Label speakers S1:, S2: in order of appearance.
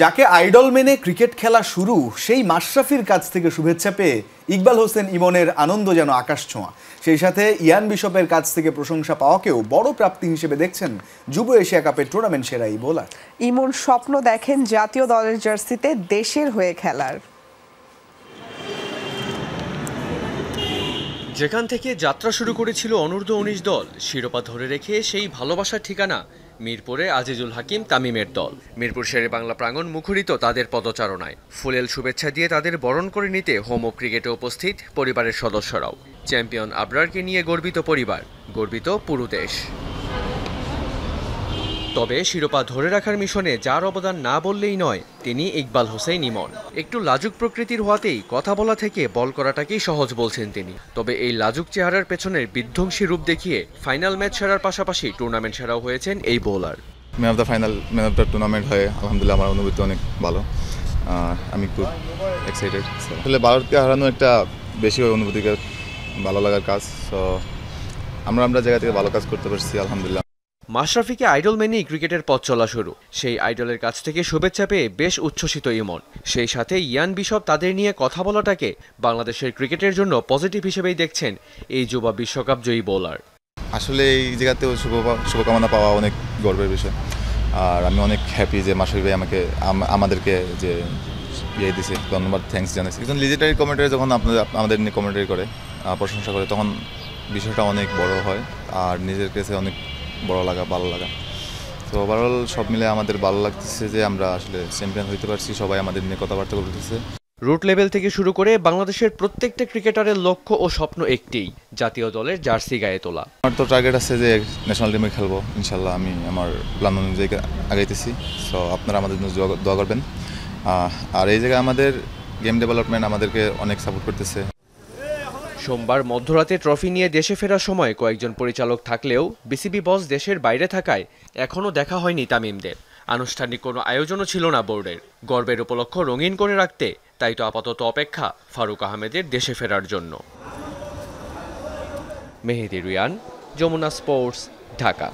S1: যাকে আইডল মেনে ক্রিকেট খেলা শুরু সেই মাশরাফির কাছ থেকে শুভেচ্ছা পেয়ে ইকবাল হোসেন ইমনের আনন্দ যেন আকাশ ছোঁয়া। সেই সাথে ইয়ান বিশপের কাছ থেকে প্রশংসা পাওয়াকেও বড় প্রাপ্তি হিসেবে দেখছেন যুব এশিয়া কাপের টুর্নামেন্ট সেরা এই বোলার।
S2: ইমন স্বপ্ন দেখেন জাতীয় দলের জার্সিতে দেশের হয়ে খেলার।
S3: যেখান থেকে যাত্রা শুরু করেছিল অনূর্ধ্ব-19 দল, শিরোপা ধরে রেখে সেই ভালোবাসার ঠিকানা মিরপুরে আজিজুল হাকিম তামিমের দল। মিরপুর শেরে বাংলা প্রাঙ্গণ মুখরিত তাদের পদচারণায়। ফুলেল শুভেচ্ছা দিয়ে তাদের বরণ করে নিতে হোম ও ক্রিকেটে উপস্থিত পরিবারের সদস্যরাও। চ্যাম্পিয়ন আবরারকে নিয়ে গর্বিত পরিবার, গর্বিত পুরো দেশ। তবে শিরোপা ধরে রাখার মিশনে যার অবদান না বললেই নয়, তিনি ইকবাল হোসেন ইমন। একটু লাজুক প্রকৃতির হওয়াতেই কথা বলা থেকে বল করাটাকেই সহজ বলছেন তিনি। তবে এই লাজুক চেহারার পেছনের বিধ্বংসী রূপ দেখিয়ে ফাইনাল ম্যাচ সেরার পাশাপাশি টুর্নামেন্ট সেরাও হয়েছেন এই bowler.
S4: Man of the final, man of the tournament হয়ে আলহামদুলিল্লাহ আমার অনুভূতি অনেক ভালো। আমি খুব এক্সাইটেড। আসলে ভারতকে হারানো একটা বেশি অনুভূতিকে ভালো লাগার কাজ। সো আমরা জায়গা থেকে ভালো কাজ করতে পারছি আলহামদুলিল্লাহ।
S3: মাশরাফিকে আইডল মেনেই ক্রিকেটের পথ চলা শুরু। সেই আইডলের কাছ থেকে শুভেচ্ছা পেয়ে বেশ উচ্ছ্বসিত ইমন। সেই সাথে ইয়ান বিশপ তাদের নিয়ে কথা বলাটাকে বাংলাদেশের ক্রিকেটের জন্য পজিটিভ হিসেবেই দেখছেন এই যুব বিশ্বকাপ জয়ী বোলার।
S4: আসলে এই জায়গাতেও শুভকামনা পাওয়া অনেক গর্বের বিষয়। আর আমি অনেক হ্যাপি যে মাশরাফি ভাই আমাদেরকে যে ইয়ে দিছে, ধন্যবাদ, থ্যাঙ্কস জানাইছি। একজন লিজেন্ডারি কমেন্টারি যখন আমাদের নিয়ে কমেন্টারি করে, প্রশংসা করে, তখন বিষয়টা অনেক বড় হয় আর নিজের কাছে অনেক বড় লাগা, ভালো লাগা। তো ওভারঅল সব মিলে আমাদের ভালো লাগতেছে যে আমরা আসলে চ্যাম্পিয়ন হইতে পারছি। সবাই আমাদের নিয়ে কথাবার্তা বলতেছে।
S3: রুট লেভেল থেকে শুরু করে বাংলাদেশের প্রত্যেকটা ক্রিকেটারের লক্ষ্য ও স্বপ্ন একটিই, জাতীয় দলের জার্সি গায়ে তোলা।
S4: আমার তো টার্গেট আছে যে ন্যাশনাল টিমে খেলবো ইনশাল্লাহ। আমি আমার প্ল্যান অনুযায়ী আগাইতেছি। সো আপনারা আমাদের জন্য দোয়া করবেন। আর এই জায়গায় আমাদের গেম ডেভেলপমেন্ট আমাদেরকে অনেক সাপোর্ট করতেছে।
S3: সোমবার মধ্যরাতে ট্রফি নিয়ে দেশে ফেরার সময় কয়েকজন পরিচালক থাকলেও বিসিবি বস দেশের বাইরে থাকায় এখনও দেখা হয়নি তামিমদের। আনুষ্ঠানিক কোনো আয়োজনও ছিল না বোর্ডের। গর্বের উপলক্ষ রঙিন করে রাখতে তাই তো আপাতত অপেক্ষা ফারুক আহমেদের দেশে ফেরার জন্য। মেহেদী রিয়ান, যমুনা স্পোর্টস, ঢাকা।